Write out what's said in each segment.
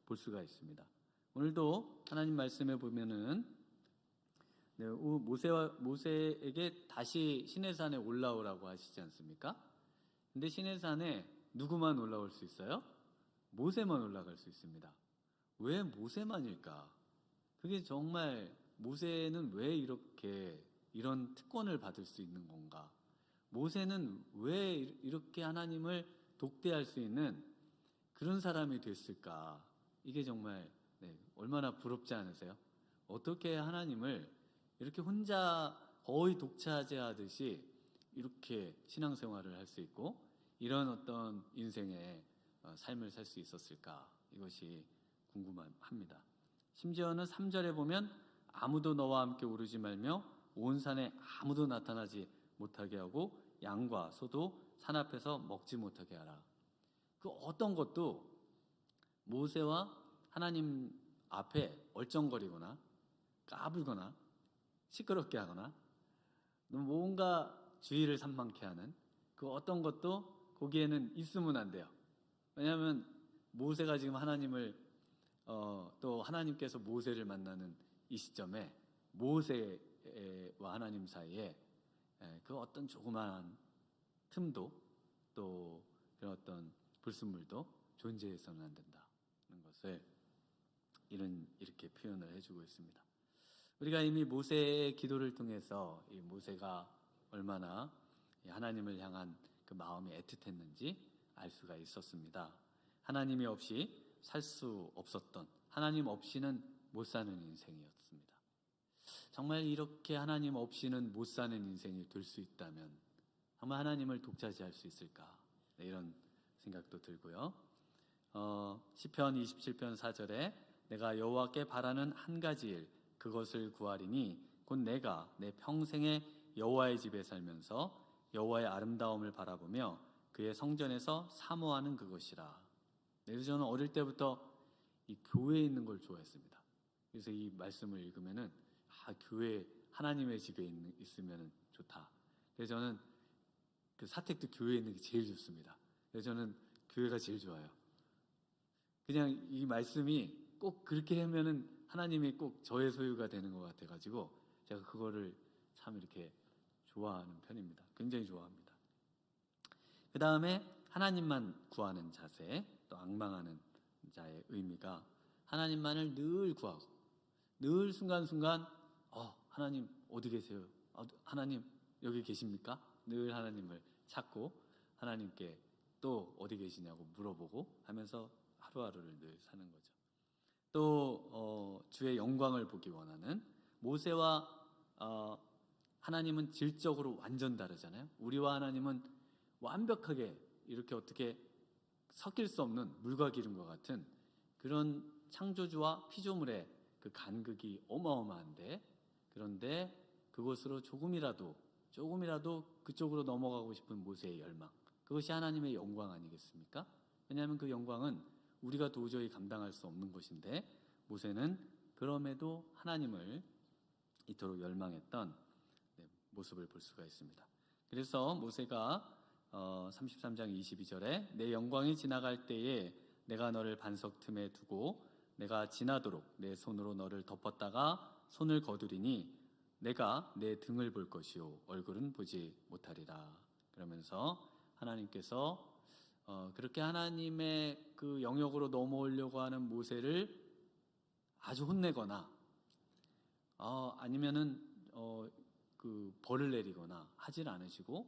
볼 수가 있습니다. 오늘도 하나님 말씀에 보면은 모세에게 다시 시내산에 올라오라고 하시지 않습니까? 근데 시내산에 누구만 올라올 수 있어요? 모세만 올라갈 수 있습니다. 왜 모세만일까? 그게 정말 모세는 왜 이런 특권을 받을 수 있는 건가? 모세는 왜 이렇게 하나님을 독대할 수 있는 그런 사람이 됐을까? 이게 정말 얼마나 부럽지 않으세요? 어떻게 하나님을 이렇게 혼자 거의 독차지하듯이 이렇게 신앙생활을 할 수 있고 이런 어떤 인생의 삶을 살 수 있었을까? 이것이 궁금합니다. 심지어는 3절에 보면 아무도 너와 함께 오르지 말며 온 산에 아무도 나타나지 못하게 하고 양과 소도 산 앞에서 먹지 못하게 하라. 그 어떤 것도 모세와 하나님 앞에 얼쩡거리거나 까불거나 시끄럽게 하거나 뭔가 주의를 산만케 하는 그 어떤 것도 거기에는 있으면 안 돼요. 왜냐하면 모세가 지금 하나님을 또 하나님께서 모세를 만나는 이 시점에 모세와 하나님 사이에 그 어떤 조그마한 틈도 또 그런 어떤 불순물도 존재해서는 안 된다는 것을 이렇게 표현을 해주고 있습니다. 우리가 이미 모세의 기도를 통해서 이 모세가 얼마나 하나님을 향한 그 마음이 애틋했는지 알 수가 있었습니다. 하나님이 없이 살 수 없었던, 하나님 없이는 못 사는 인생이었습니다. 정말 이렇게 하나님 없이는 못 사는 인생이 될 수 있다면 정말 하나님을 독차지할 수 있을까? 이런 생각도 들고요. 시편 27편 4절에 내가 여호와께 바라는 한 가지 일 그것을 구하리니 곧 내가 내 평생에 여호와의 집에 살면서 여호와의 아름다움을 바라보며 그의 성전에서 사모하는 그것이라. 그래서 저는 어릴 때부터 이 교회에 있는 걸 좋아했습니다. 그래서 이 말씀을 읽으면은 교회 하나님의 집에 있으면 좋다. 그래서 저는 그 사택도 교회에 있는 게 제일 좋습니다. 그래서 저는 교회가 제일 좋아요. 그냥 이 말씀이 꼭 그렇게 하면은 하나님이 꼭 저의 소유가 되는 것 같아가지고 제가 그거를 참 이렇게 좋아하는 편입니다. 굉장히 좋아합니다. 그 다음에 하나님만 구하는 자세, 또 앙망하는 자의 의미가 하나님만을 늘 구하고 늘 순간순간 하나님 어디 계세요? 하나님 여기 계십니까? 늘 하나님을 찾고 하나님께 또 어디 계시냐고 물어보고 하면서 하루하루를 늘 사는 거죠. 또 주의 영광을 보기 원하는 모세와 하나님은 질적으로 완전 다르잖아요. 우리와 하나님은 완벽하게 이렇게 어떻게 섞일 수 없는 물과 기름과 같은 그런 창조주와 피조물의 그 간극이 어마어마한데 그런데 그것으로 조금이라도 그쪽으로 넘어가고 싶은 모세의 열망, 그것이 하나님의 영광 아니겠습니까? 왜냐하면 그 영광은 우리가 도저히 감당할 수 없는 것인데 모세는 그럼에도 하나님을 이토록 열망했던 모습을 볼 수가 있습니다. 그래서 모세가 33장 22절에 내 영광이 지나갈 때에 내가 너를 반석 틈에 두고 내가 지나도록 내 손으로 너를 덮었다가 손을 거두리니 내가 내 등을 볼 것이요 얼굴은 보지 못하리라. 그러면서 하나님께서 그렇게 하나님의 그 영역으로 넘어오려고 하는 모세를 아주 혼내거나 아니면은 그 벌을 내리거나 하질 않으시고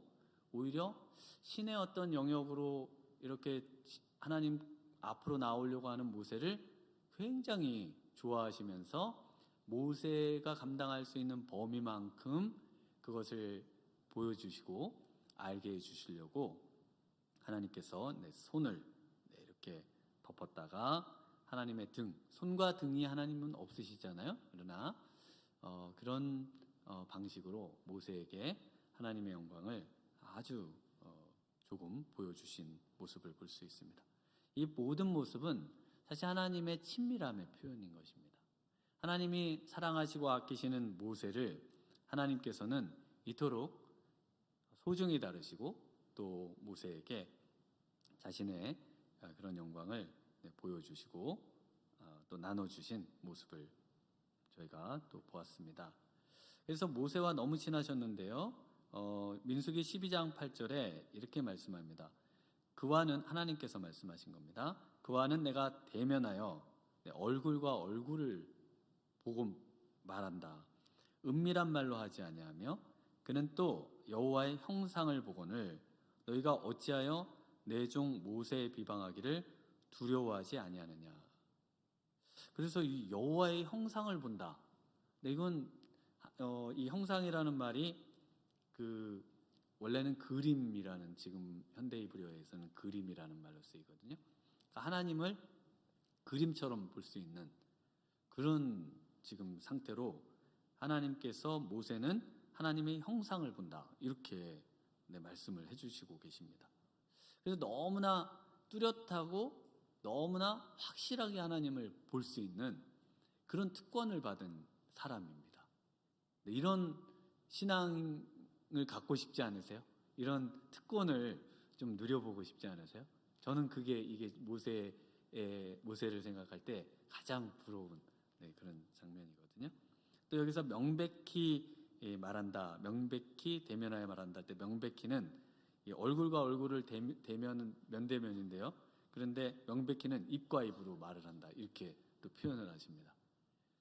오히려 신의 어떤 영역으로 이렇게 하나님 앞으로 나오려고 하는 모세를 굉장히 좋아하시면서 모세가 감당할 수 있는 범위만큼 그것을 보여주시고 알게 해주시려고 하나님께서 내 손을 이렇게 덮었다가 하나님의 등, 손과 등이 하나님은 없으시잖아요. 그러나 그런 방식으로 모세에게 하나님의 영광을 아주 조금 보여주신 모습을 볼 수 있습니다. 이 모든 모습은 사실 하나님의 친밀함의 표현인 것입니다. 하나님이 사랑하시고 아끼시는 모세를 하나님께서는 이토록 소중히 다루시고 또 모세에게 자신의 그런 영광을 보여주시고 또 나눠주신 모습을 저희가 또 보았습니다. 그래서 모세와 너무 친하셨는데요. 민수기 12장 8절에 이렇게 말씀합니다. 그와는 하나님께서 말씀하신 겁니다. 그와는 내가 대면하여 내 얼굴과 얼굴을 보고 말한다. 은밀한 말로 하지 아니하며 그는 또 여호와의 형상을 보거늘 너희가 어찌하여 내 종 모세에 비방하기를 두려워하지 아니하느냐. 그래서 이 여호와의 형상을 본다. 이건 이 형상이라는 말이 원래는 그림이라는, 지금 현대 히브리어에서는 그림이라는 말로 쓰이거든요. 그러니까 하나님을 그림처럼 볼 수 있는 그런 지금 상태로 하나님께서 모세는 하나님의 형상을 본다, 이렇게 말씀을 해주시고 계십니다. 그래서 너무나 뚜렷하고 너무나 확실하게 하나님을 볼 수 있는 그런 특권을 받은 사람입니다. 이런 신앙을 갖고 싶지 않으세요? 이런 특권을 좀 누려보고 싶지 않으세요? 저는 이게 모세를 생각할 때 가장 부러운 그런 장면이거든요. 또 여기서 명백히 말한다, 명백히 대면하여 말한다 할 때 명백히는 얼굴과 얼굴을 대면은 면대면인데요. 그런데 명백히는 입과 입으로 말을 한다, 이렇게 또 표현을 하십니다.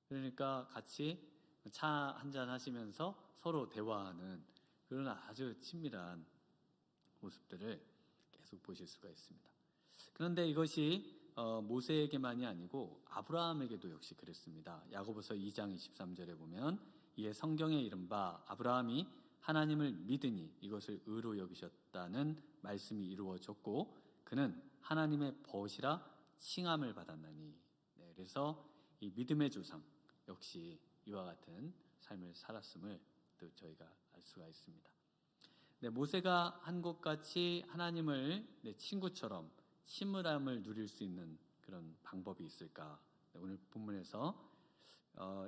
그러니까 같이 차 한잔 하시면서 서로 대화하는 그런 아주 친밀한 모습들을 계속 보실 수가 있습니다. 그런데 이것이 모세에게만이 아니고 아브라함에게도 역시 그랬습니다. 야고보서 2장 23절에 보면 이에 성경에 이른바 아브라함이 하나님을 믿으니 이것을 의로 여기셨다는 말씀이 이루어졌고 그는 하나님의 벗이라 칭함을 받았나니. 그래서 이 믿음의 조상 역시 이와 같은 삶을 살았음을 또 저희가 알 수가 있습니다. 모세가 한 것 같이 하나님을 친구처럼 친밀함을 누릴 수 있는 그런 방법이 있을까? 오늘 본문에서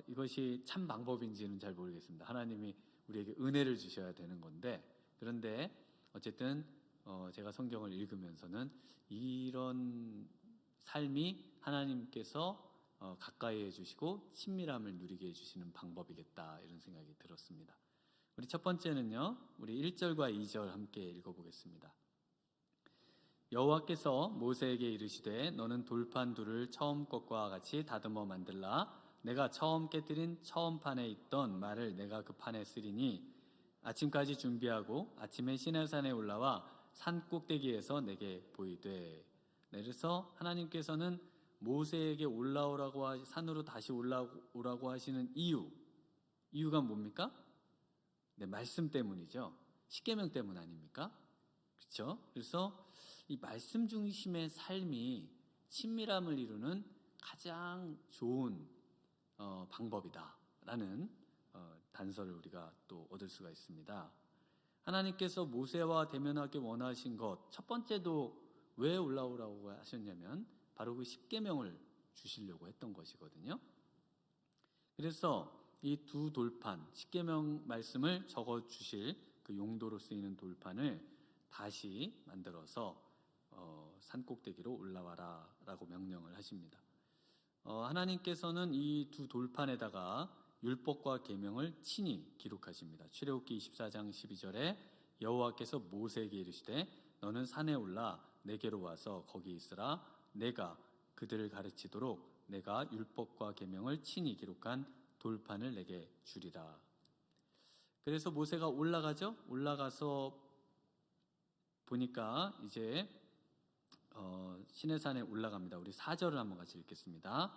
이것이 참 방법인지는 잘 모르겠습니다. 하나님이 우리에게 은혜를 주셔야 되는 건데, 그런데 어쨌든 제가 성경을 읽으면서는 이런 삶이 하나님께서 가까이 해주시고 친밀함을 누리게 해주시는 방법이겠다, 이런 생각이 들었습니다. 우리 첫 번째는요, 우리 1절과 2절 함께 읽어보겠습니다. 여호와께서 모세에게 이르시되 너는 돌판 둘을 처음 것과 같이 다듬어 만들라. 내가 처음 깨뜨린 처음 판에 있던 말을 내가 그 판에 쓰리니 아침까지 준비하고 아침에 시내산에 올라와 산 꼭대기에서 내게 보이되. 그래서 하나님께서는 모세에게 올라오라고 산으로 다시 올라오라고 하시는 이유가 뭡니까? 말씀 때문이죠. 십계명 때문 아닙니까? 그렇죠? 그래서 이 말씀 중심의 삶이 친밀함을 이루는 가장 좋은 방법이다라는 단서를 우리가 또 얻을 수가 있습니다. 하나님께서 모세와 대면하기 원하신 것 첫 번째도 왜 올라오라고 하셨냐면 바로 그 십계명을 주시려고 했던 것이거든요. 그래서 이 두 돌판, 십계명 말씀을 적어 주실 그 용도로 쓰이는 돌판을 다시 만들어서 산꼭대기로 올라와라 라고 명령을 하십니다. 하나님께서는 이 두 돌판에다가 율법과 계명을 친히 기록하십니다. 출애굽기 24장 12절에 여호와께서 모세에게 이르시되 너는 산에 올라 내게로 와서 거기 있으라. 내가 그들을 가르치도록 내가 율법과 계명을 친히 기록한 돌판을 내게 주리라. 그래서 모세가 올라가죠. 올라가서 보니까 이제 시내산에 올라갑니다. 우리 4절을 한번 같이 읽겠습니다.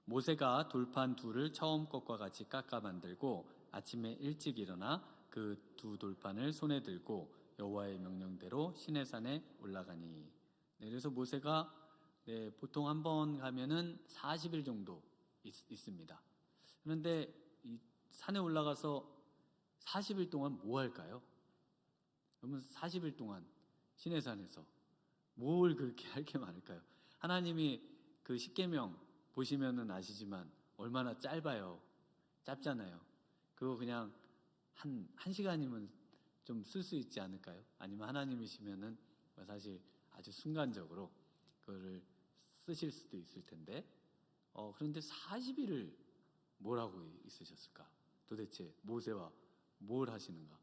모세가 돌판 둘을 처음 것과 같이 깎아 만들고 아침에 일찍 일어나 그 두 돌판을 손에 들고 여호와의 명령대로 시내산에 올라가니. 그래서 모세가 보통 한 번 가면은 40일 정도 있습니다. 그런데 이 산에 올라가서 40일 동안 뭐 할까요? 그러면 40일 동안 시내산에서 뭘 그렇게 할 게 많을까요? 하나님이 그 십계명 보시면은 아시지만 얼마나 짧잖아요. 그거 그냥 한 시간이면 좀 쓸 수 있지 않을까요? 아니면 하나님이시면은 사실 아주 순간적으로 그거를 쓰실 수도 있을 텐데 그런데 40일을 뭐라고 있으셨을까? 도대체 모세와 뭘 하시는가?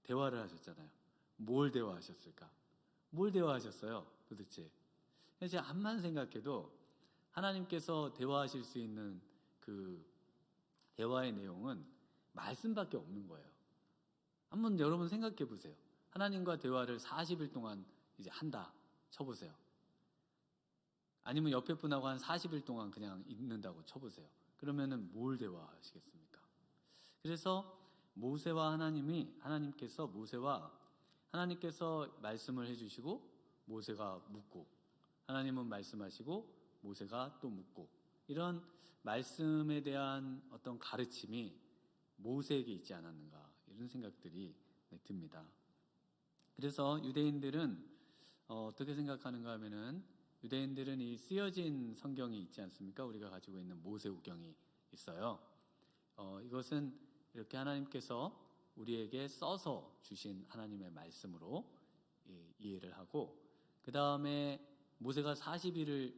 대화를 하셨잖아요. 뭘 대화하셨을까? 뭘 대화하셨어요? 도대체. 제가 암만 생각해도 하나님께서 대화하실 수 있는 그 대화의 내용은 말씀밖에 없는 거예요. 한번 여러분 생각해 보세요. 하나님과 대화를 40일 동안 이제 한다 쳐보세요. 아니면 옆에 분하고 한 40일 동안 그냥 있는다고 쳐보세요. 그러면은 뭘 대화하시겠습니까? 그래서 하나님께서 말씀을 해주시고 모세가 묻고, 하나님은 말씀하시고 모세가 또 묻고, 이런 말씀에 대한 어떤 가르침이 모세에게 있지 않았는가, 이런 생각들이 듭니다. 그래서 유대인들은 어떻게 생각하는가 하면은, 유대인들은 이 쓰여진 성경이 있지 않습니까? 우리가 가지고 있는 모세우경이 있어요. 이것은 이렇게 하나님께서 우리에게 써서 주신 하나님의 말씀으로 이해를 하고, 그 다음에 모세가 40일을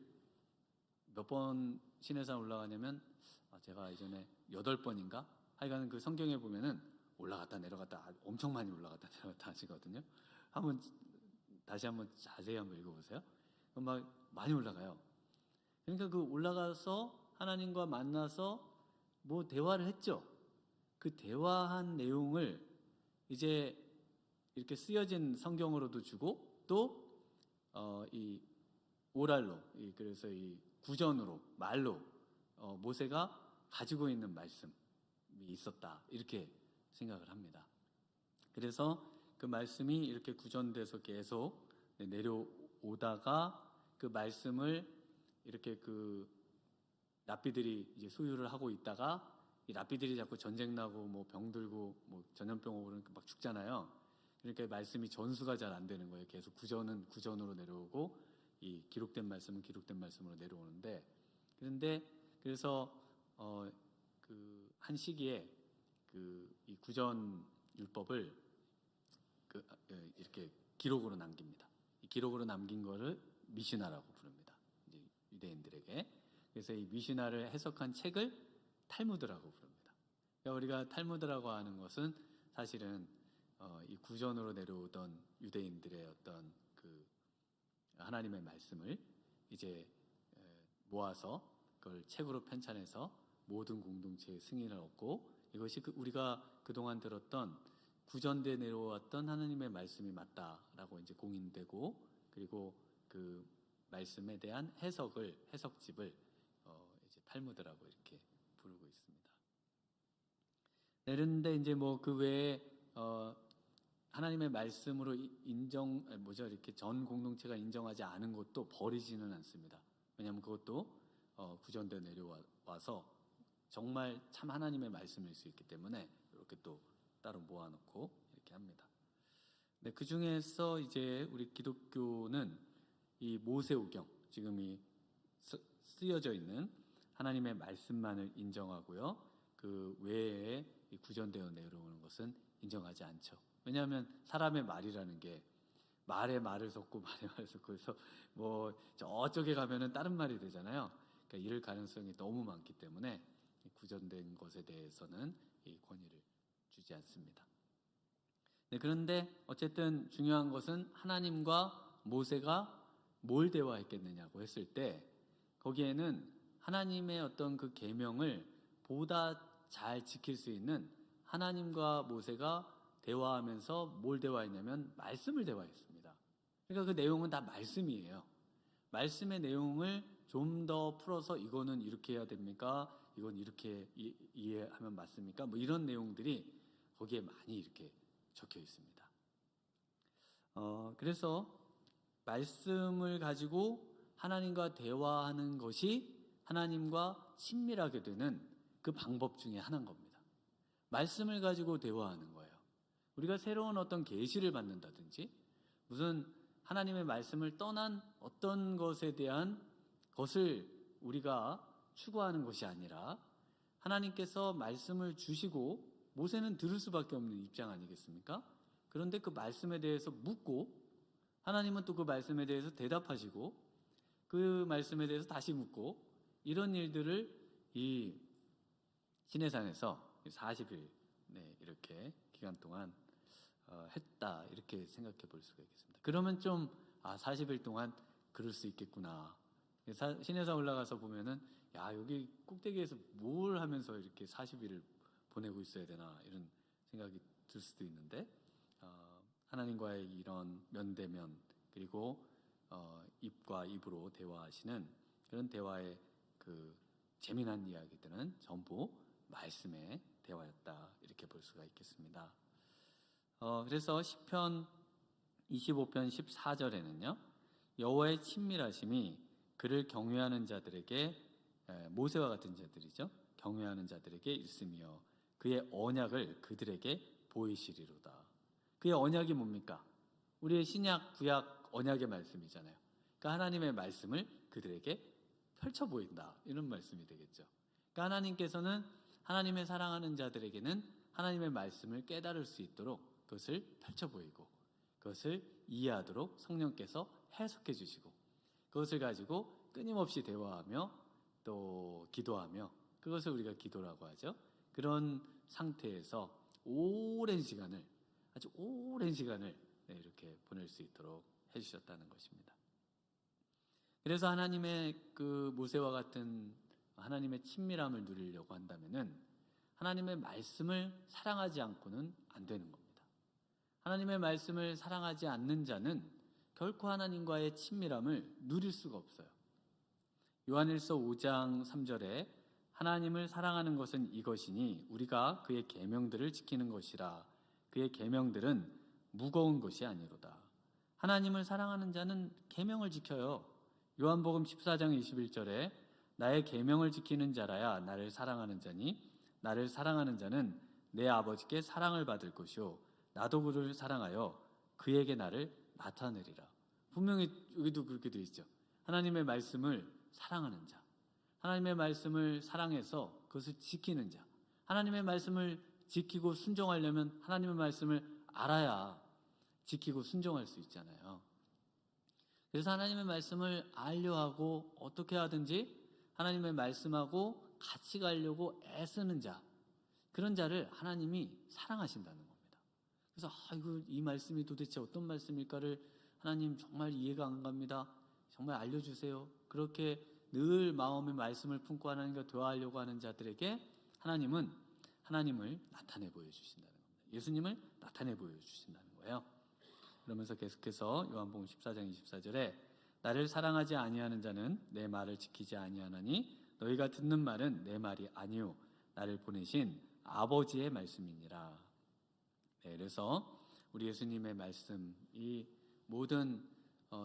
몇 번 시내산 올라가냐면, 제가 이전에 8번인가? 하여간 그 성경에 보면은 올라갔다 내려갔다 엄청 많이 올라갔다 내려갔다 하시거든요. 다시 한번 자세히 한번 읽어보세요. 막 많이 올라가요. 그러니까 그 올라가서 하나님과 만나서 뭐 대화를 했죠. 그 대화한 내용을 이제 이렇게 쓰여진 성경으로도 주고, 또 이 오랄로, 그래서 이 구전으로, 말로 모세가 가지고 있는 말씀이 있었다, 이렇게 생각을 합니다. 그래서 그 말씀이 이렇게 구전돼서 계속 내려오다가, 그 말씀을 이렇게 그 랍비들이 이제 소유를 하고 있다가, 이 랍비들이 자꾸 전쟁 나고 뭐 병들고 뭐 전염병 오고 그러니까 막 죽잖아요. 그러니까 말씀이 전수가 잘 안 되는 거예요. 계속 구전은 구전으로 내려오고, 이 기록된 말씀은 기록된 말씀으로 내려오는데, 그래서 그 한 시기에 이 구전 율법을 이렇게 기록으로 남깁니다. 이 기록으로 남긴 거를 미시나라고 부릅니다. 이제 유대인들에게. 그래서 이 미시나를 해석한 책을 탈무드라고 부릅니다. 그러니까 우리가 탈무드라고 하는 것은 사실은 이 구전으로 내려오던 유대인들의 어떤 그 하나님의 말씀을 이제 모아서 그걸 책으로 편찬해서 모든 공동체의 승인을 얻고, 이것이 우리가 그동안 들었던 구전대 내려왔던 하나님의 말씀이 맞다라고 이제 공인되고, 그리고 그 말씀에 대한 해석집을 이제 탈무드라고 이렇게 부르고 있습니다. 그런데 이제 뭐 그 외에 하나님의 말씀으로 이렇게 전 공동체가 인정하지 않은 것도 버리지는 않습니다. 왜냐하면 그것도 구전대 내려와서 정말 참 하나님의 말씀일 수 있기 때문에 이렇게 또 따로 모아놓고 이렇게 합니다. 네, 그 중에서 이제 우리 기독교는 이 모세오경, 지금 이 쓰여져 있는 하나님의 말씀만을 인정하고요. 그 외에 이 구전되어 내려오는 것은 인정하지 않죠. 왜냐하면 사람의 말이라는 게 말에 말을 섞고 말에 말을 섞고 해서 뭐 저쪽에 가면은 다른 말이 되잖아요. 그러니까 이럴 가능성이 너무 많기 때문에 구전된 것에 대해서는 이 권위를 주지 않습니다. 네, 그런데 어쨌든 중요한 것은 하나님과 모세가 뭘 대화했겠느냐고 했을 때, 거기에는 하나님의 어떤 그 계명을 보다 잘 지킬 수 있는, 하나님과 모세가 대화하면서 뭘 대화했냐면 말씀을 대화했습니다. 그러니까 그 내용은 다 말씀이에요. 말씀의 내용을 좀 더 풀어서 이거는 이렇게 해야 됩니까? 이건 이렇게 이해하면 맞습니까? 뭐 이런 내용들이 거기에 많이 이렇게 적혀 있습니다. 그래서 말씀을 가지고 하나님과 대화하는 것이 하나님과 친밀하게 되는 그 방법 중에 하나인 겁니다. 말씀을 가지고 대화하는 거예요. 우리가 새로운 어떤 계시를 받는다든지, 무슨 하나님의 말씀을 떠난 어떤 것에 대한 것을 우리가 추구하는 것이 아니라, 하나님께서 말씀을 주시고 모세는 들을 수밖에 없는 입장 아니겠습니까? 그런데 그 말씀에 대해서 묻고, 하나님은 또 그 말씀에 대해서 대답하시고, 그 말씀에 대해서 다시 묻고, 이런 일들을 이 시내산에서 40일 이렇게 기간 동안 했다 이렇게 생각해 볼 수가 있겠습니다. 그러면 좀 40일 동안 그럴 수 있겠구나. 시내산 올라가서 보면은 야 여기 꼭대기에서 뭘 하면서 이렇게 40일을 보내고 있어야 되나 이런 생각이 들 수도 있는데 하나님과의 이런 면대면 그리고 입과 입으로 대화하시는 그런 대화의 그 재미난 이야기들은 전부 말씀의 대화였다 이렇게 볼 수가 있겠습니다. 그래서 시편 25편 14절에는요 여호와의 친밀하심이 그를 경외하는 자들에게 모세와 같은 자들이죠 경외하는 자들에게 있으며 그의 언약을 그들에게 보이시리로다. 그의 언약이 뭡니까? 우리의 신약 구약 언약의 말씀이잖아요. 그러니까 하나님의 말씀을 그들에게 펼쳐 보인다 이런 말씀이 되겠죠. 그러니까 하나님께서는 하나님의 사랑하는 자들에게는 하나님의 말씀을 깨달을 수 있도록 그것을 펼쳐 보이고 그것을 이해하도록 성령께서 해석해 주시고 그것을 가지고 끊임없이 대화하며 또 기도하며 그것을 우리가 기도라고 하죠. 그런 상태에서 아주 오랜 시간을 이렇게 보낼 수 있도록 해주셨다는 것입니다. 그래서 하나님의 그 모세와 같은 하나님의 친밀함을 누리려고 한다면은 하나님의 말씀을 사랑하지 않고는 안 되는 겁니다. 하나님의 말씀을 사랑하지 않는 자는 결코 하나님과의 친밀함을 누릴 수가 없어요. 요한일서 5장 3절에 하나님을 사랑하는 것은 이것이니 우리가 그의 계명들을 지키는 것이라. 그의 계명들은 무거운 것이 아니로다. 하나님을 사랑하는 자는 계명을 지켜요. 요한복음 14장 21절에 나의 계명을 지키는 자라야 나를 사랑하는 자니 나를 사랑하는 자는 내 아버지께 사랑을 받을 것이요 나도 그를 사랑하여 그에게 나를 나타내리라. 분명히 여기도 그렇게 되어 있죠. 하나님의 말씀을 사랑하는 자, 하나님의 말씀을 사랑해서 그것을 지키는 자, 하나님의 말씀을 지키고 순종하려면 하나님의 말씀을 알아야 지키고 순종할 수 있잖아요. 그래서 하나님의 말씀을 알려 하고 어떻게 하든지 하나님의 말씀하고 같이 가려고 애쓰는 자, 그런 자를 하나님이 사랑하신다는 겁니다. 그래서 이 말씀이 도대체 어떤 말씀일까를 하나님 정말 이해가 안 갑니다. 정말 알려주세요. 그렇게 늘 마음의 말씀을 품고 하나님과 대화하려고 하는 자들에게 하나님은 하나님을 나타내 보여주신다는 겁니다. 예수님을 나타내 보여주신다는 거예요. 그러면서 계속해서 요한복음 14장 24절에 나를 사랑하지 아니하는 자는 내 말을 지키지 아니하나니 너희가 듣는 말은 내 말이 아니요 나를 보내신 아버지의 말씀이니라. 그래서 우리 예수님의 말씀, 이 모든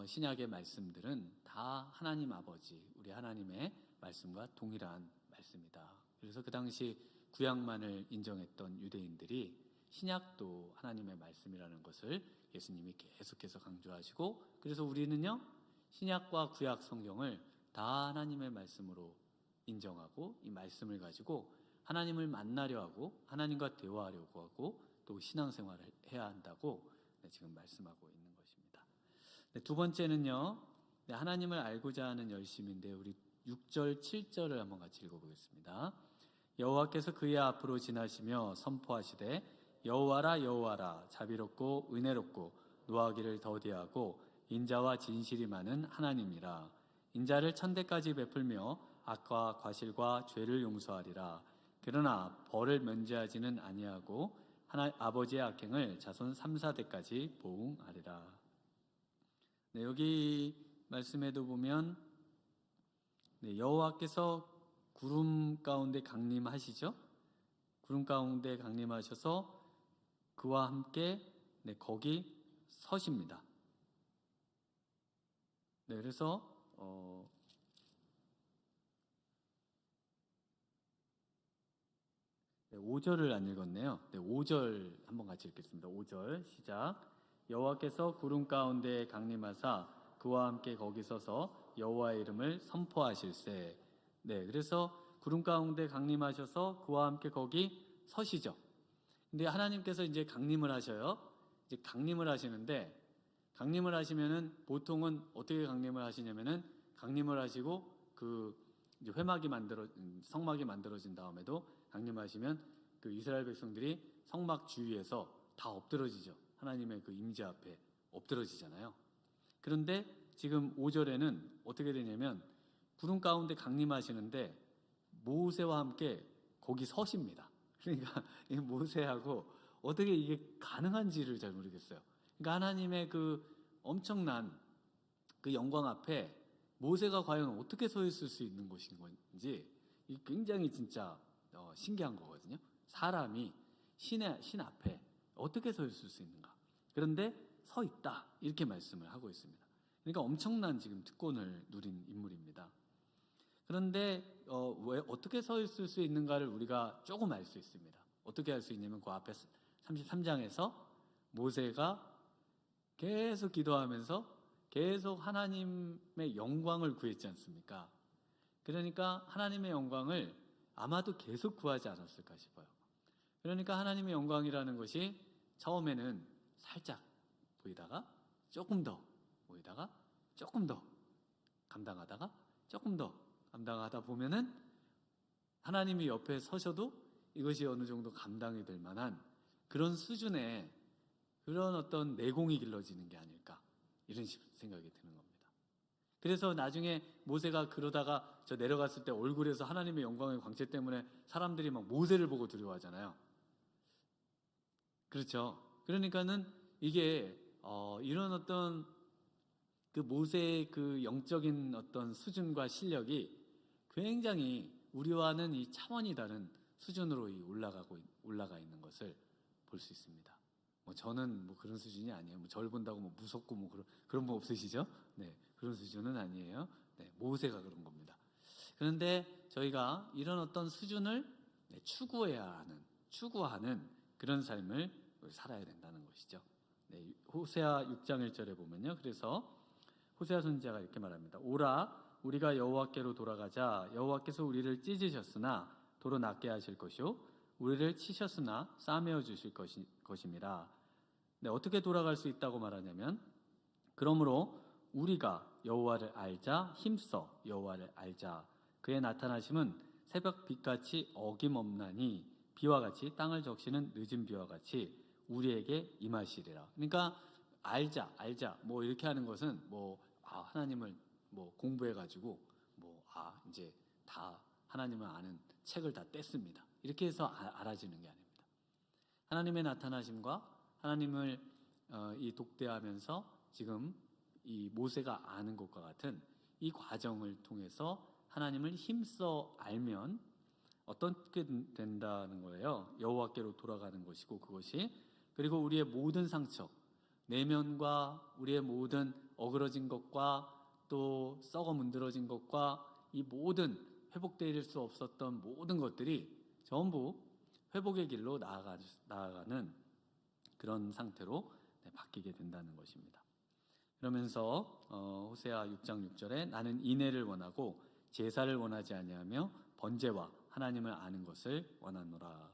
신약의 말씀들은 다 하나님 아버지, 우리 하나님의 말씀과 동일한 말씀이다. 그래서 그 당시 구약만을 인정했던 유대인들이 신약도 하나님의 말씀이라는 것을 예수님이 계속해서 강조하시고, 그래서 우리는요 신약과 구약 성경을 다 하나님의 말씀으로 인정하고 이 말씀을 가지고 하나님을 만나려 하고 하나님과 대화하려고 하고 또 신앙생활을 해야 한다고 지금 말씀하고 있는 것입니다. 두 번째는요, 하나님을 알고자 하는 열심인데 우리 6절, 7절을 한번 같이 읽어보겠습니다. 여호와께서 그의 앞으로 지나시며 선포하시되 여호와라 여호와라 자비롭고 은혜롭고 노하기를 더디하고 인자와 진실이 많은 하나님이라. 인자를 천대까지 베풀며 악과 과실과 죄를 용서하리라. 그러나 벌을 면제하지는 아니하고 아버지의 악행을 자손 3, 4대까지 보응하리라. 여기 말씀에도 보면 여호와께서 구름 가운데 강림하시죠. 구름 가운데 강림하셔서 그와 함께 거기 서십니다. 그래서 5절을 안 읽었네요. 5절 한번 같이 읽겠습니다. 5절 시작. 여호와께서 구름 가운데 강림하사 그와 함께 거기 서서 여호와의 이름을 선포하실세. 그래서 구름 가운데 강림하셔서 그와 함께 거기 서시죠. 근데 하나님께서 이제 강림을 하셔요. 이제 강림을 하시는데 강림을 하시면은 보통은 어떻게 강림을 하시냐면은 강림을 하시고 그 이제 성막이 만들어진 다음에도 강림하시면 그 이스라엘 백성들이 성막 주위에서 다 엎드러지죠. 하나님의 그 임재 앞에 엎드러지잖아요. 그런데 지금 5절에는 어떻게 되냐면 구름 가운데 강림하시는데 모세와 함께 거기 서십니다. 그러니까 이 모세하고 어떻게 이게 가능한지를 잘 모르겠어요. 그러니까 하나님의 그 엄청난 그 영광 앞에 모세가 과연 어떻게 서 있을 수 있는 것인 건지 굉장히 진짜 신기한 거거든요. 사람이 신 앞에 어떻게 서 있을 수 있는가. 그런데 서 있다 이렇게 말씀을 하고 있습니다. 그러니까 엄청난 지금 특권을 누린 인물입니다. 그런데 왜 어떻게 서 있을 수 있는가를 우리가 조금 알 수 있습니다. 어떻게 알 수 있냐면 그 앞에 33장에서 모세가 계속 기도하면서 계속 하나님의 영광을 구했지 않습니까? 그러니까 하나님의 영광을 아마도 계속 구하지 않았을까 싶어요. 그러니까 하나님의 영광이라는 것이 처음에는 살짝 보이다가 조금 더 보이다가 조금 더 감당하다가 조금 더 감당하다 보면은 하나님이 옆에 서셔도 이것이 어느 정도 감당이 될 만한 그런 수준의 그런 어떤 내공이 길러지는 게 아닐까 이런 생각이 드는 겁니다. 그래서 나중에 모세가 그러다가 저 내려갔을 때 얼굴에서 하나님의 영광의 광채 때문에 사람들이 막 모세를 보고 두려워하잖아요. 그렇죠. 그러니까는 이게 이런 어떤 그 모세의 그 영적인 어떤 수준과 실력이 굉장히 우리와는 이 차원이 다른 수준으로 올라가 있는 것을 볼 수 있습니다. 저는 그런 수준이 아니에요. 저를 본다고 무섭고 그런 거 없으시죠? 네, 그런 수준은 아니에요. 네, 모세가 그런 겁니다. 그런데 저희가 이런 어떤 수준을 추구하는 그런 삶을 살아야 된다는 것이죠. 네, 호세아 6장 1절에 보면요. 그래서 호세아 선지자가 이렇게 말합니다. 오라, 우리가 여호와께로 돌아가자. 여호와께서 우리를 찢으셨으나 도로 낫게 하실 것이요, 우리를 치셨으나 싸매어 주실 것임이라. 네, 어떻게 돌아갈 수 있다고 말하냐면, 그러므로 우리가 여호와를 알자, 힘써 여호와를 알자. 그의 나타나심은 새벽 빛같이 어김없나니 비와 같이 땅을 적시는 늦은 비와 같이 우리에게 임하시리라. 그러니까 알자 이렇게 하는 것은 하나님을 공부해가지고 이제 다 하나님을 아는 책을 다 뗐습니다. 이렇게 해서 알아지는 게 아닙니다. 하나님의 나타나심과 하나님을 이 독대하면서 지금 이 모세가 아는 것과 같은 이 과정을 통해서 하나님을 힘써 알면 어떻게 된다는 거예요? 여호와께로 돌아가는 것이고, 그것이 그리고 우리의 모든 상처, 내면과 우리의 모든 어그러진 것과 또 썩어 문드러진 것과 이 모든 회복될 수 없었던 모든 것들이 전부 회복의 길로 나아가는 그런 상태로 바뀌게 된다는 것입니다. 그러면서 호세아 6장 6절에 나는 인애를 원하고 제사를 원하지 아니하며 번제와 하나님을 아는 것을 원하노라.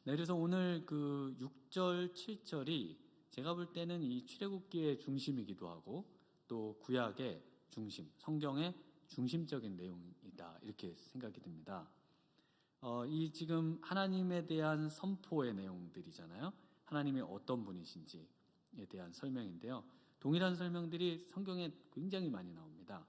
네, 그래서 오늘 그 6절 7절이 제가 볼 때는 이 출애굽기의 중심이기도 하고 또 구약의 중심, 성경의 중심적인 내용이다 이렇게 생각이 듭니다. 이 지금 하나님에 대한 선포의 내용들이잖아요. 하나님이 어떤 분이신지에 대한 설명인데요. 동일한 설명들이 성경에 굉장히 많이 나옵니다.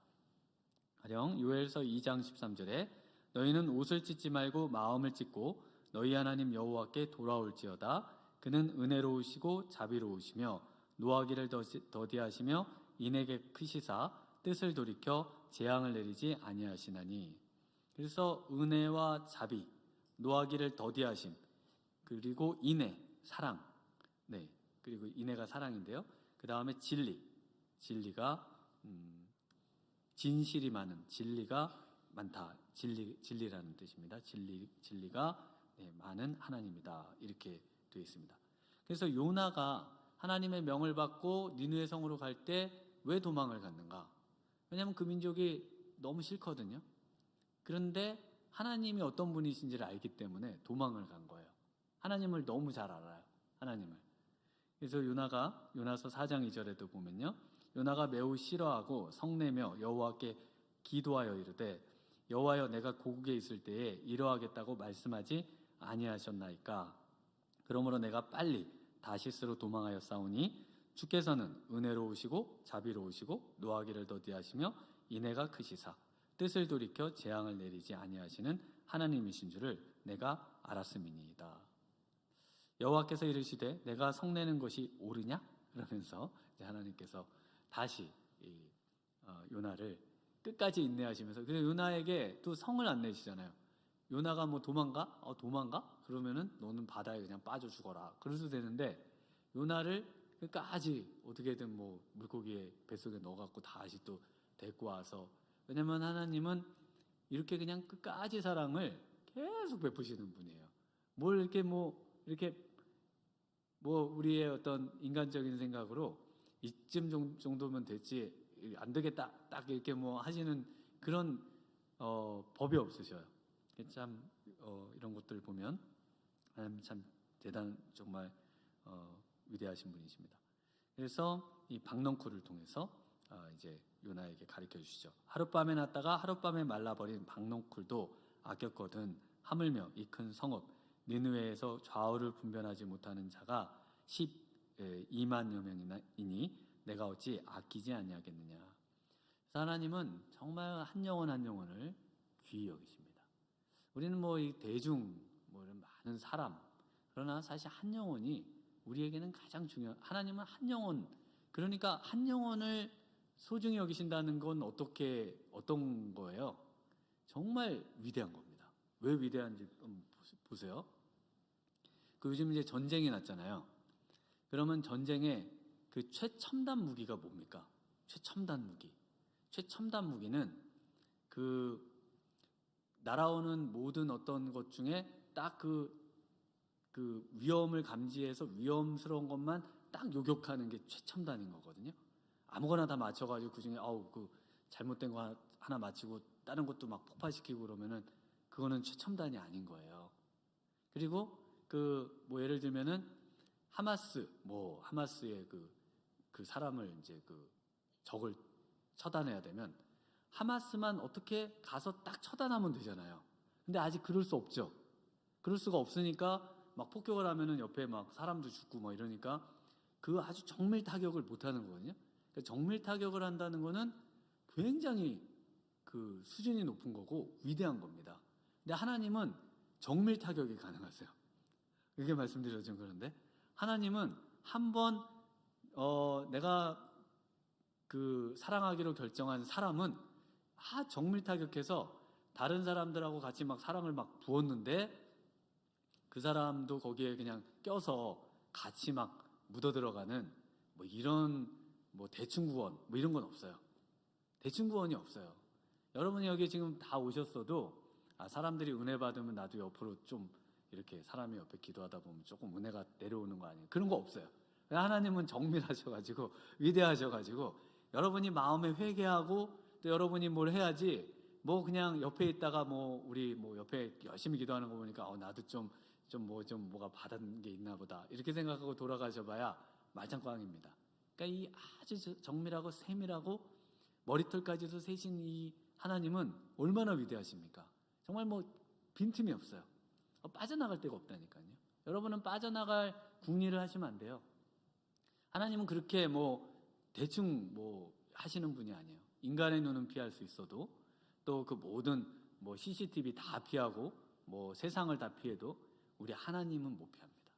가령 요엘서 2장 13절에 너희는 옷을 찢지 말고 마음을 찢고 너희 하나님 여호와께 돌아올지어다. 그는 은혜로우시고 자비로우시며 노하기를 더디하시며 인에게 크시사 뜻을 돌이켜 재앙을 내리지 아니하시나니. 그래서 은혜와 자비, 노하기를 더디하심, 그리고 인애, 사랑. 네, 그리고 인애가 사랑인데요. 그 다음에 진리가 진실이 많은, 진리가 많다, 진리라는 뜻입니다. 진리가 많은 하나님이다 이렇게 되어 있습니다. 그래서 요나가 하나님의 명을 받고 니느웨 성으로 갈 때 왜 도망을 갔는가? 왜냐하면 그 민족이 너무 싫거든요. 그런데 하나님이 어떤 분이신지를 알기 때문에 도망을 간 거예요. 하나님을 너무 잘 알아요. 하나님을. 그래서 요나서 4장 2절에도 보면요. 요나가 매우 싫어하고 성내며 여호와께 기도하여 이르되 여호와여 내가 고국에 있을 때에 이러하겠다고 말씀하지 아니하셨나이까. 그러므로 내가 빨리 다시스로 도망하여 싸우니 주께서는 은혜로우시고 자비로우시고 노하기를 더디하시며 인애가 크시사 뜻을 돌이켜 재앙을 내리지 아니하시는 하나님이신 줄을 내가 알았음이니이다. 여호와께서 이르시되 내가 성내는 것이 옳으냐? 그러면서 이제 하나님께서 다시 요나를 끝까지 인내하시면서, 그래서 요나에게 또 성을 안 내시잖아요. 요나가 뭐 도망가? 도망가? 그러면은 너는 바다에 그냥 빠져 죽어라. 그래도 되는데 요나를 끝까지 어떻게든 뭐 물고기의 뱃속에 넣어갖고 다시 또 데리고 와서, 왜냐면 하나님은 이렇게 그냥 끝까지 사랑을 계속 베푸시는 분이에요. 뭘 이렇게 우리의 어떤 인간적인 생각으로 이쯤 정도면 됐지 안 되겠다 딱 이렇게 뭐 하시는 그런 법이 없으셔요. 참 이런 것들 보면 하나님 참 정말 위대하신 분이십니다. 그래서 이 박넝쿨을 통해서 이제 요나에게 가르쳐 주시죠. 하룻밤에 났다가 하룻밤에 말라버린 박넝쿨도 아꼈거든. 하물며 이 큰 성읍 니느웨에서 좌우를 분별하지 못하는 자가 12만여 명이니 내가 어찌 아끼지 아니하겠느냐. 하나님은 정말 한 영혼 한 영혼을 귀히 여기십니다. 우리는 뭐 이 대중 이런 많은 사람, 그러나 사실 한 영혼이 우리에게는 가장 중요한, 하나님은 한 영혼, 그러니까 한 영혼을 소중히 여기신다는 건 어떤 거예요? 정말 위대한 겁니다. 왜 위대한지 보세요. 요즘 이제 전쟁이 났잖아요. 그러면 전쟁에 그 최첨단 무기가 뭡니까? 최첨단 무기. 최첨단 무기는 그 날아오는 모든 어떤 것 중에 딱 그 위험을 감지해서 위험스러운 것만 딱 요격하는 게 최첨단인 거거든요. 아무거나 다 맞춰가지고 그 중에 그 잘못된 거 하나 맞히고 다른 것도 막 폭파시키고 그러면은 그거는 최첨단이 아닌 거예요. 그리고 뭐 예를 들면은 하마스의 그 사람을 이제 적을 처단해야 되면 하마스만 어떻게 가서 딱 처단하면 되잖아요. 근데 아직 그럴 수 없죠. 그럴 수가 없으니까 막 폭격을 하면은 옆에 막 사람도 죽고 막 이러니까 그 아주 정밀 타격을 못 하는 거거든요. 그러니까 정밀 타격을 한다는 거는 굉장히 그 수준이 높은 거고 위대한 겁니다. 근데 하나님은 정밀 타격이 가능하세요. 이렇게 말씀드려서 좀 그런데 하나님은 한번 내가 사랑하기로 결정한 사람은 정밀 타격해서 다른 사람들하고 같이 막 사랑을 막 부었는데 그 사람도 거기에 그냥 껴서 같이 막 묻어 들어가는 뭐 이런 대충 구원 이런 건 없어요. 대충 구원이 없어요. 여러분이 여기 지금 다 오셨어도 사람들이 은혜 받으면 나도 옆으로 좀 이렇게 사람이 옆에 기도하다 보면 조금 은혜가 내려오는 거 아니에요? 그런 거 없어요. 하나님은 정밀하셔가지고 위대하셔가지고 여러분이 마음에 회개하고 또 여러분이 뭘 해야지 그냥 옆에 있다가 우리 옆에 열심히 기도하는 거 보니까 나도 뭐가 받은 게 있나 보다 이렇게 생각하고 돌아가셔봐야 말짱꽝입니다. 그러니까 이 아주 정밀하고 세밀하고 머리털까지도 세신 이 하나님은 얼마나 위대하십니까? 정말 빈틈이 없어요. 빠져나갈 데가 없다니까요. 여러분은 빠져나갈 궁리를 하시면 안 돼요. 하나님은 그렇게 대충 하시는 분이 아니에요. 인간의 눈은 피할 수 있어도 또 그 모든 CCTV 다 피하고 세상을 다 피해도 우리 하나님은 못 피합니다.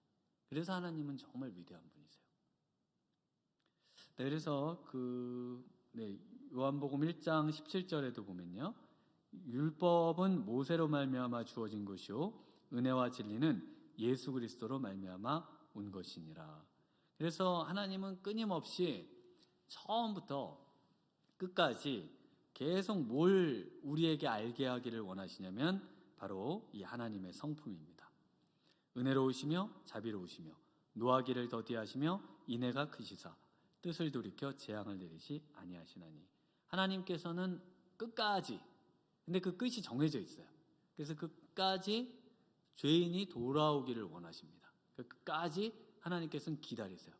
그래서 하나님은 정말 위대한 분이세요. 네, 그래서 요한복음 1장 17절에도 보면요. 율법은 모세로 말미암아 주어진 것이요 은혜와 진리는 예수 그리스도로 말미암아 온 것이니라. 그래서 하나님은 끊임없이 처음부터 끝까지 계속 뭘 우리에게 알게 하기를 원하시냐면 바로 이 하나님의 성품입니다. 은혜로우시며 자비로우시며 노하기를 더디하시며 인애가 크시사 뜻을 돌이켜 재앙을 내리시 아니하시나니. 하나님께서는 끝까지, 근데 그 끝이 정해져 있어요. 그래서 그 끝까지 죄인이 돌아오기를 원하십니다. 그 끝까지 하나님께서는 기다리세요.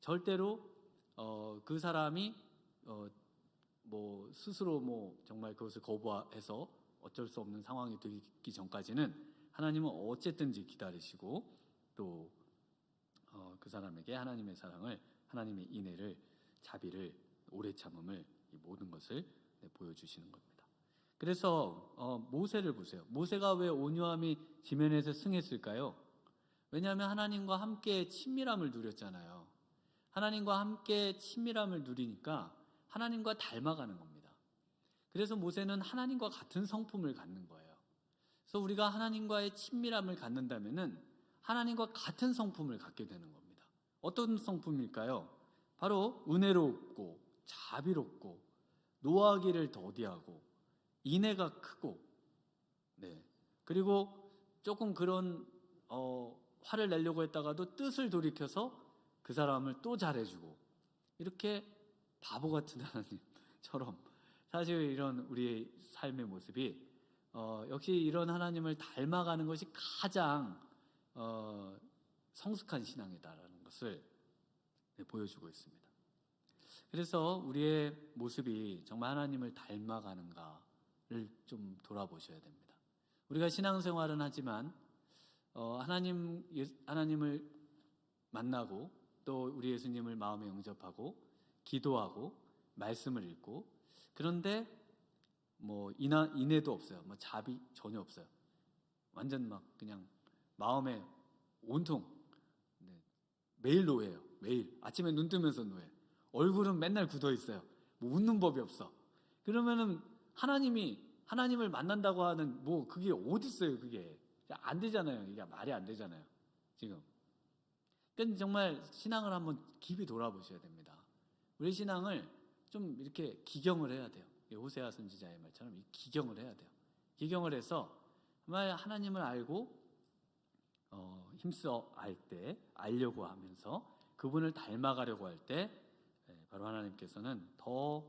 절대로 그 사람이 스스로 정말 그것을 거부해서 어쩔 수 없는 상황이 되기 전까지는 하나님은 어쨌든지 기다리시고 또 그 사람에게 하나님의 사랑을, 하나님의 인애를, 자비를, 오래 참음을, 이 모든 것을 보여주시는 겁니다. 그래서 모세를 보세요. 모세가 왜 온유함이 지면에서 승했을까요? 왜냐하면 하나님과 함께 친밀함을 누렸잖아요. 하나님과 함께 친밀함을 누리니까 하나님과 닮아가는 겁니다. 그래서 모세는 하나님과 같은 성품을 갖는 거예요. 그래서 우리가 하나님과의 친밀함을 갖는다면은 하나님과 같은 성품을 갖게 되는 겁니다. 어떤 성품일까요? 바로 은혜롭고 자비롭고 노하기를 더디하고 인애가 크고, 그리고 조금 그런 화를 내려고 했다가도 뜻을 돌이켜서 그 사람을 또 잘해주고, 이렇게 바보 같은 하나님처럼 사실 이런 우리의 삶의 모습이 역시 이런 하나님을 닮아가는 것이 가장 성숙한 신앙이다라는 것을 보여주고 있습니다. 그래서 우리의 모습이 정말 하나님을 닮아가는가를 좀 돌아보셔야 됩니다. 우리가 신앙생활은 하지만 하나님을 만나고 또 우리 예수님을 마음에 영접하고 기도하고 말씀을 읽고, 그런데 인애도 없어요. 자비 전혀 없어요. 완전 막 그냥 마음에 온통 매일 노예요. 매일 아침에 눈 뜨면서 노예. 얼굴은 맨날 굳어 있어요. 웃는 법이 없어. 그러면은 하나님을 만난다고 하는 그게 어디 있어요? 그게 안 되잖아요. 이게 말이 안 되잖아요. 지금. 그러니까 정말 신앙을 한번 깊이 돌아보셔야 됩니다. 우리 신앙을 좀 이렇게 기경을 해야 돼요. 호세아 선지자의 말처럼 기경을 해야 돼요. 기경을 해서 정말 하나님을 알고 힘써 알려고 하면서 그분을 닮아가려고 할 때 바로 하나님께서는 더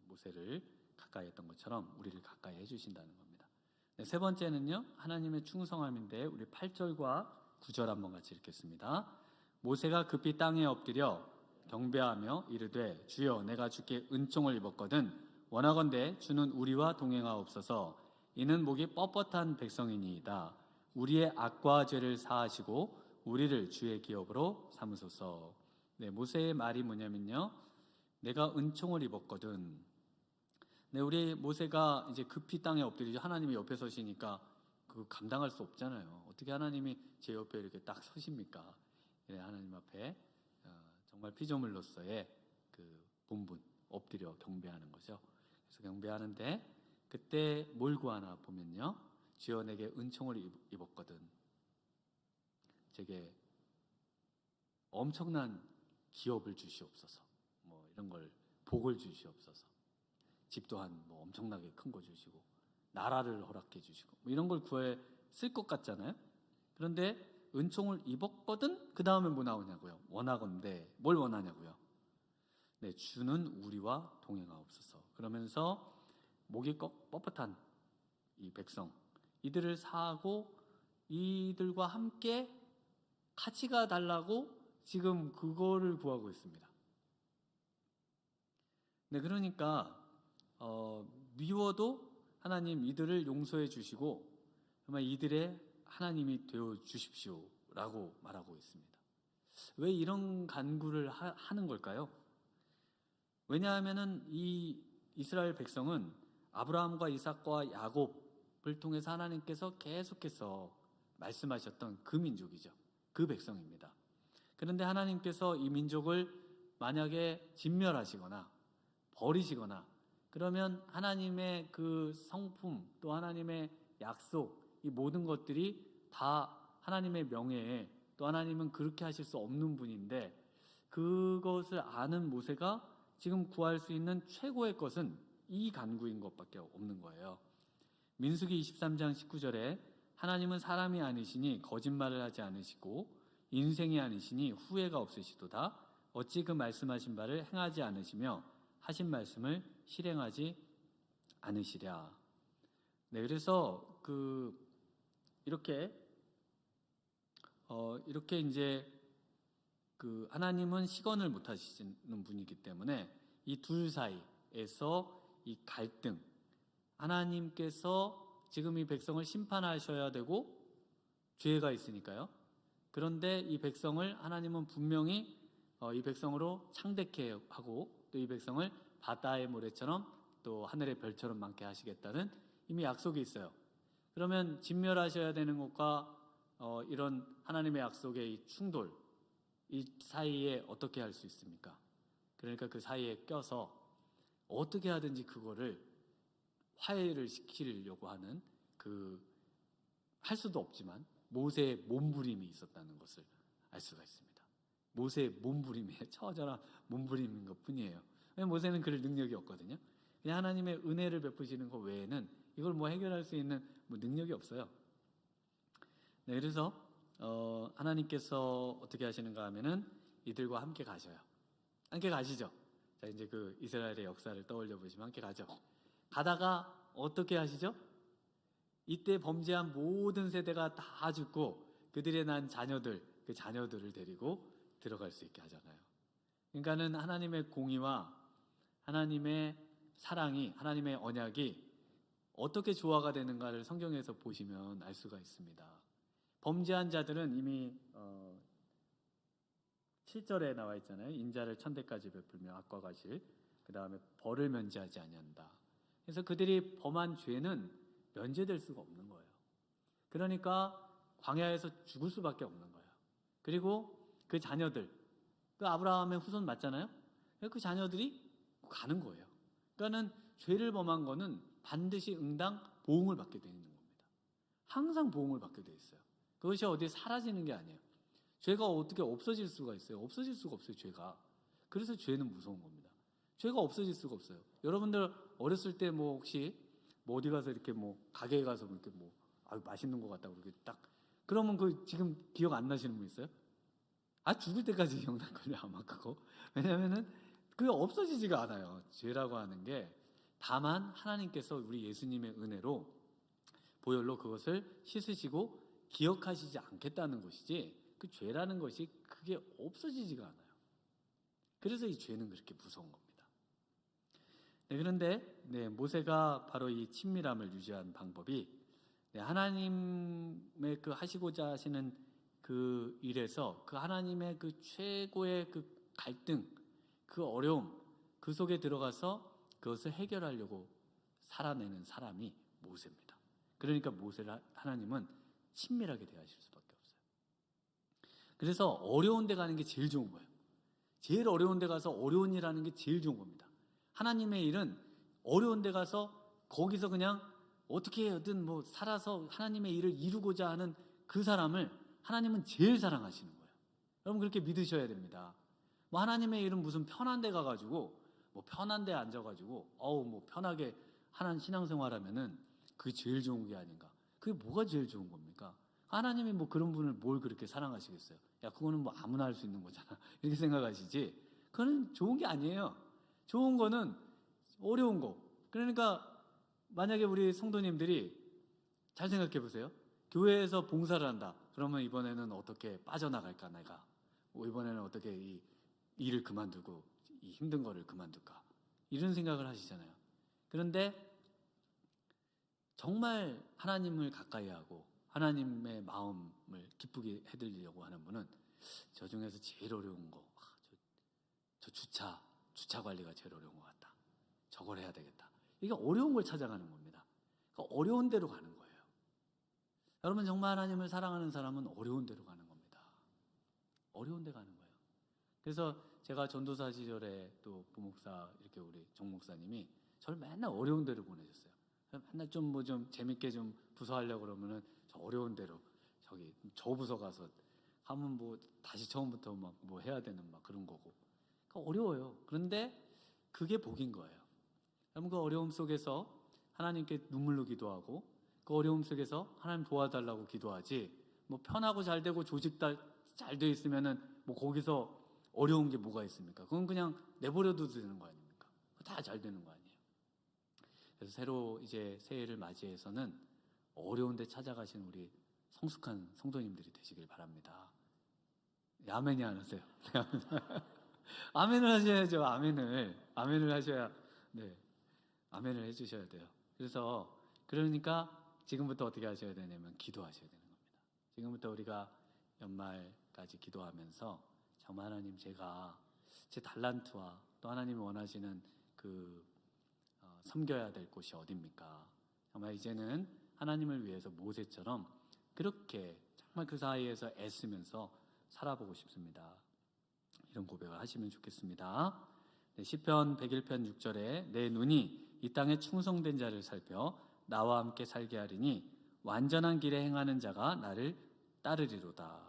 모세를 가까이 했던 것처럼 우리를 가까이 해주신다는 겁니다. 세 번째는요, 하나님의 충성함인데 우리 8절과 9절 한번 같이 읽겠습니다. 모세가 급히 땅에 엎드려 경배하며 이르되 주여 내가 주께 은총을 입었거든 원하건대 주는 우리와 동행하옵소서. 이는 목이 뻣뻣한 백성이니이다. 우리의 악과 죄를 사하시고 우리를 주의 기업으로 삼으소서. 모세의 말이 뭐냐면요, 내가 은총을 입었거든. 우리 모세가 이제 급히 땅에 엎드리죠. 하나님이 옆에 서시니까 그거 감당할 수 없잖아요. 어떻게 하나님이 제 옆에 이렇게 딱 서십니까? 하나님 앞에 정말 피조물로서의 그 본분 엎드려 경배하는 거죠. 그래서 경배하는데 그때 뭘 구하나 보면요, 주여 내게 은총을 입었거든. 제게 엄청난 기업을 주시옵소서. 이런 걸 복을 주시옵소서. 집 또한 엄청나게 큰 거 주시고 나라를 허락해 주시고 이런 걸 구했을 것 같잖아요. 그런데 은총을 입었거든. 그 다음에 뭐 나오냐고요? 원하건대. 뭘 원하냐고요? 주는 우리와 동행하옵소서. 그러면서 목이 뻣뻣한 이 백성, 이들을 사하고 이들과 함께 같이 가달라고 지금 그거를 구하고 있습니다. 그러니까 미워도 하나님 이들을 용서해 주시고 정말 이들의 하나님이 되어 주십시오라고 말하고 있습니다. 왜 이런 간구를 하는 걸까요? 왜냐하면은 이 이스라엘 백성은 아브라함과 이삭과 야곱을 통해서 하나님께서 계속해서 말씀하셨던 그 민족이죠. 그 백성입니다. 그런데 하나님께서 이 민족을 만약에 진멸하시거나 버리시거나 그러면 하나님의 그 성품 또 하나님의 약속, 이 모든 것들이 다 하나님의 명예에, 또 하나님은 그렇게 하실 수 없는 분인데 그것을 아는 모세가 지금 구할 수 있는 최고의 것은 이 간구인 것밖에 없는 거예요. 민수기 23장 19절에 하나님은 사람이 아니시니 거짓말을 하지 않으시고 인생이 아니시니 후회가 없으시도다. 어찌 그 말씀하신 바를 행하지 않으시며 하신 말씀을 실행하지 않으시랴. 그래서 이렇게 이제 하나님은 시건을 못 하시는 분이기 때문에 이 둘 사이에서 이 갈등, 하나님께서 지금 이 백성을 심판하셔야 되고 죄가 있으니까요. 그런데 이 백성을 하나님은 분명히 이 백성으로 창대케 하고 또 이 백성을 바다의 모래처럼 또 하늘의 별처럼 많게 하시겠다는 이미 약속이 있어요. 그러면 진멸하셔야 되는 것과 이런 하나님의 약속의 이 충돌, 이 사이에 어떻게 할 수 있습니까? 그러니까 그 사이에 껴서 어떻게 하든지 그거를 화해를 시키려고 하는 할 수도 없지만 모세의 몸부림이 있었다는 것을 알 수가 있습니다. 모세의 몸부림이에요. 처절한 몸부림인 것 뿐이에요. 왜냐하면 모세는 그럴 능력이 없거든요. 그냥 하나님의 은혜를 베푸시는 것 외에는 이걸 뭐 해결할 수 있는 능력이 없어요. 네, 그래서 하나님께서 어떻게 하시는가 하면은 이들과 함께 가셔요. 함께 가시죠. 자, 이제 그 이스라엘의 역사를 떠올려 보시면 함께 가죠. 가다가 어떻게 하시죠? 이때 범죄한 모든 세대가 다 죽고 그들의 난 자녀들, 그 자녀들을 데리고 들어갈 수 있게 하잖아요. 그러니까는 하나님의 공의와 하나님의 사랑이, 하나님의 언약이 어떻게 조화가 되는가를 성경에서 보시면 알 수가 있습니다. 범죄한 자들은 이미 7절에 나와 있잖아요. 인자를 천대까지 베풀며 악과 과실, 그 다음에 벌을 면제하지 아니한다. 그래서 그들이 범한 죄는 면제될 수가 없는 거예요. 그러니까 광야에서 죽을 수밖에 없는 거예요. 그리고 그 자녀들, 그 아브라함의 후손 맞잖아요. 그 자녀들이 가는 거예요. 그러니까는 죄를 범한 거는 반드시 응당 보응을 받게 되어 있는 겁니다. 항상 보응을 받게 되어 있어요. 그것이 어디에 사라지는 게 아니에요. 죄가 어떻게 없어질 수가 있어요? 없어질 수가 없어요, 죄가. 그래서 죄는 무서운 겁니다. 죄가 없어질 수가 없어요. 여러분들 어렸을 때 뭐 혹시 뭐 어디 가서 이렇게 뭐 가게에 가서 이렇게 뭐 맛있는 것 같다고 이렇게 딱 그러면 그 지금 기억 안 나시는 분 있어요? 죽을 때까지 기억날 걸요 아마 그거. 왜냐면은 그게 없어지지가 않아요. 죄라고 하는 게 다만 하나님께서 우리 예수님의 은혜로 보혈로 그것을 씻으시고 기억하시지 않겠다는 것이지 그 죄라는 것이 그게 없어지지가 않아요. 그래서 이 죄는 그렇게 무서운 겁니다. 네, 그런데 모세가 바로 이 친밀함을 유지한 방법이 하나님의 그 하시고자 하시는 그 일에서 그 하나님의 그 최고의 그 갈등, 그 어려움, 그 속에 들어가서 그것을 해결하려고 살아내는 사람이 모세입니다. 그러니까 모세를 하나님은 친밀하게 대하실 수밖에 없어요. 그래서 어려운 데 가는 게 제일 좋은 거예요. 제일 어려운 데 가서 어려운 일 하는 게 제일 좋은 겁니다. 하나님의 일은 어려운 데 가서 거기서 그냥 어떻게 하든 뭐 살아서 하나님의 일을 이루고자 하는 그 사람을 하나님은 제일 사랑하시는 거예요. 여러분 그렇게 믿으셔야 됩니다. 뭐 하나님의 일은 무슨 편한 데 가가지고 뭐 편한 데 앉아가지고 뭐 편하게 하나님 신앙생활하면은 그게 제일 좋은 게 아닌가. 그게 뭐가 제일 좋은 겁니까? 하나님이 뭐 그런 분을 뭘 그렇게 사랑하시겠어요? 야 그거는 뭐 아무나 할 수 있는 거잖아. 이렇게 생각하시지. 그거는 좋은 게 아니에요. 좋은 거는 어려운 거. 그러니까 만약에 우리 성도님들이 잘 생각해 보세요. 교회에서 봉사를 한다. 그러면 이번에는 어떻게 빠져나갈까 내가. 이번에는 어떻게 이 일을 그만두고 이 힘든 거를 그만둘까. 이런 생각을 하시잖아요. 그런데 정말 하나님을 가까이 하고 하나님의 마음을 기쁘게 해드리려고 하는 분은 저 중에서 제일 어려운 거, 저 주차 관리가 제일 어려운 것 같다. 저걸 해야 되겠다. 이게 어려운 걸 찾아가는 겁니다. 그러니까 어려운 데로 가는 거예요. 여러분 정말 하나님을 사랑하는 사람은 어려운 데로 가는 겁니다. 어려운 데 가는 거예요. 그래서 제가 전도사 시절에 또 부목사 이렇게 우리 정 목사님이 저를 맨날 어려운 데로 보내셨어요. 맨날 좀 뭐 좀 재밌게 좀 부서하려고 그러면은 저 어려운 데로 저기 저 부서 가서 하면 뭐 다시 처음부터 막 뭐 해야 되는 막 그런 거고. 그러니까 어려워요. 그런데 그게 복인 거예요. 여러분 그 어려움 속에서 하나님께 눈물로 기도하고 그 어려움 속에서 하나님 도와달라고 기도하지 뭐 편하고 잘 되고 조직 잘 돼 있으면은 뭐 거기서 어려운 게 뭐가 있습니까? 그건 그냥 내버려둬도 되는 거 아닙니까? 다 잘 되는 거 아니에요. 그래서 새로 이제 새해를 맞이해서는 어려운 데 찾아가신 우리 성숙한 성도님들이 되시길 바랍니다. 아멘이 안 하세요? 아멘을 하셔야죠. 아멘을 하셔야 아멘을 해주셔야 돼요. 그러니까 지금부터 어떻게 하셔야 되냐면 기도하셔야 되는 겁니다. 지금부터 우리가 연말까지 기도하면서 정말 하나님, 제가 제 달란트와 또 하나님이 원하시는 그 섬겨야 될 곳이 어디입니까? 정말 이제는 하나님을 위해서 모세처럼 그렇게 정말 그 사이에서 애쓰면서 살아보고 싶습니다. 이런 고백을 하시면 좋겠습니다. 네, 시편 101편 6절에 내 눈이 이 땅에 충성된 자를 살펴 나와 함께 살게 하리니 완전한 길에 행하는 자가 나를 따르리로다.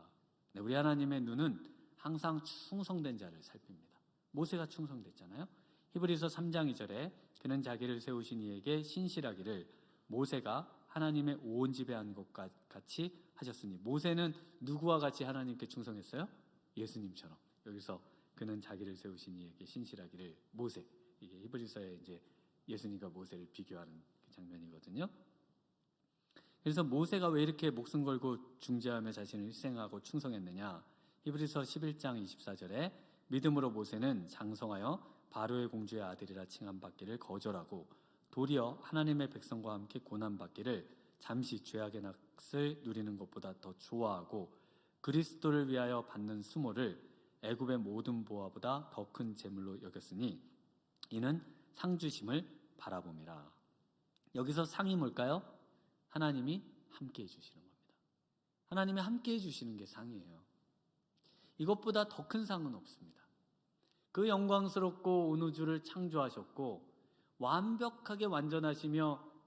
네, 우리 하나님의 눈은 항상 충성된 자를 살핍니다. 모세가 충성됐잖아요. 히브리서 3장 2절에 그는 자기를 세우신 이에게 신실하기를 모세가 하나님의 온 지배한 것 같이 하셨으니, 모세는 누구와 같이 하나님께 충성했어요? 예수님처럼. 여기서 그는 자기를 세우신 이에게 신실하기를, 모세, 이게 히브리서에 이제 예수님과 모세를 비교하는 장면이거든요. 그래서 모세가 왜 이렇게 목숨 걸고 중재하며 자신을 희생하고 충성했느냐? 히브리서 11장 24절에 믿음으로 모세는 장성하여 바로의 공주의 아들이라 칭함받기를 거절하고 도리어 하나님의 백성과 함께 고난받기를 잠시 죄악의 낙을 누리는 것보다 더 좋아하고 그리스도를 위하여 받는 수모를 애굽의 모든 보화보다 더 큰 재물로 여겼으니 이는 상주심을 바라봄이라. 여기서 상이 뭘까요? 하나님이 함께 해주시는 겁니다. 하나님이 함께 해주시는 게 상이에요. 이것보다 더 큰 상은 없습니다. 그 영광스럽고 온 우주를 창조하셨고 완벽하게 완전하시며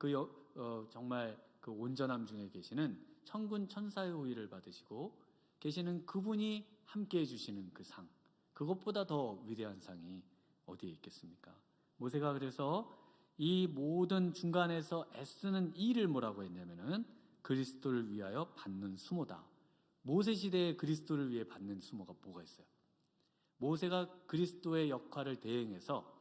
정말 그 온전함 중에 계시는 천군 천사의 호의를 받으시고 계시는 그분이 함께 해주시는 그 상, 그것보다 더 위대한 상이 어디에 있겠습니까? 모세가 그래서 이 모든 중간에서 애쓰는 일을 뭐라고 했냐면은 그리스도를 위하여 받는 수모다. 모세 시대에 그리스도를 위해 받는 수모가 뭐가 있어요? 모세가 그리스도의 역할을 대행해서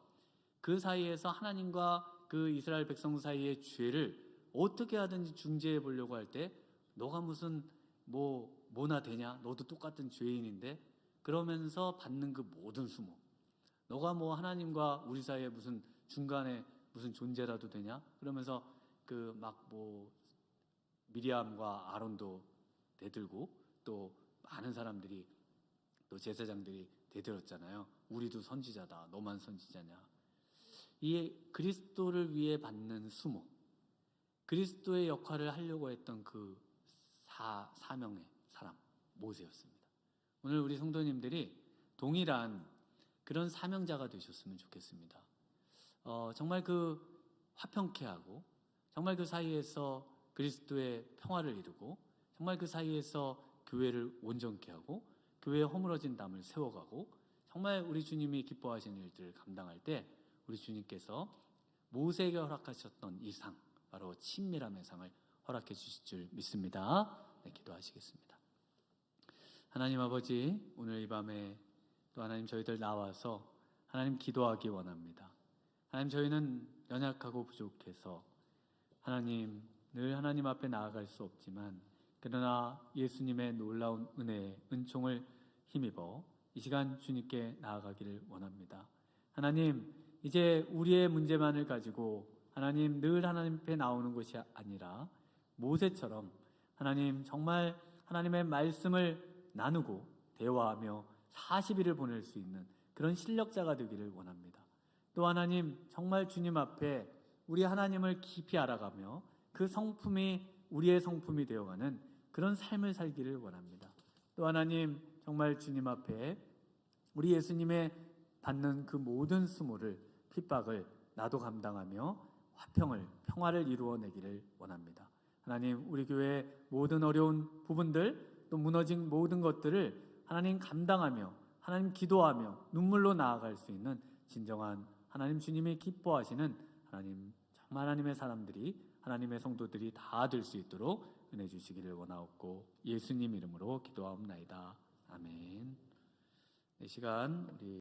그 사이에서 하나님과 그 이스라엘 백성 사이의 죄를 어떻게 하든지 중재해 보려고 할 때, 너가 무슨 뭐나 되냐? 너도 똑같은 죄인인데? 그러면서 받는 그 모든 수모, 너가 뭐 하나님과 우리 사이에 무슨 중간에 무슨 존재라도 되냐? 그러면서 그 막 미리암과 아론도 대들고 또 많은 사람들이, 또 제사장들이 대들었잖아요. 우리도 선지자다. 너만 선지자냐? 이 그리스도를 위해 받는 수모, 그리스도의 역할을 하려고 했던 그 사명의 사람, 모세였습니다. 오늘 우리 성도님들이 동일한 그런 사명자가 되셨으면 좋겠습니다. 정말 그 화평케 하고, 정말 그 사이에서 그리스도의 평화를 이루고, 정말 그 사이에서 교회를 온전케 하고, 교회의 허물어진 담을 세워가고, 정말 우리 주님이 기뻐하시는 일들을 감당할 때 우리 주님께서 모세에게 허락하셨던 이 상, 바로 친밀함의 상을 허락해 주실 줄 믿습니다. 네, 기도하시겠습니다. 하나님 아버지, 오늘 이 밤에 또 하나님 저희들 나와서 하나님 기도하기 원합니다. 하나님, 저희는 연약하고 부족해서 하나님 늘 하나님 앞에 나아갈 수 없지만, 그러나 예수님의 놀라운 은혜의 은총을 힘입어 이 시간 주님께 나아가기를 원합니다. 하나님, 이제 우리의 문제만을 가지고 하나님 늘 하나님 앞에 나오는 것이 아니라 모세처럼 하나님 정말 하나님의 말씀을 나누고 대화하며 40일을 보낼 수 있는 그런 실력자가 되기를 원합니다. 또 하나님, 정말 주님 앞에 우리 하나님을 깊이 알아가며 그 성품이 우리의 성품이 되어가는 그런 삶을 살기를 원합니다. 또 하나님, 정말 주님 앞에 우리 예수님의 받는 그 모든 수모를, 핍박을 나도 감당하며 평화를 이루어내기를 원합니다. 하나님, 우리 교회의 모든 어려운 부분들, 또 무너진 모든 것들을 하나님 감당하며 하나님 기도하며 눈물로 나아갈 수 있는 진정한 하나님 주님이 기뻐하시는 하나님, 정말 하나님의 사람들이, 하나님의 성도들이 다 될 수 있도록 은혜 주시기를 원하옵고 예수님 이름으로 기도하옵나이다. 아멘. 이 시간 우리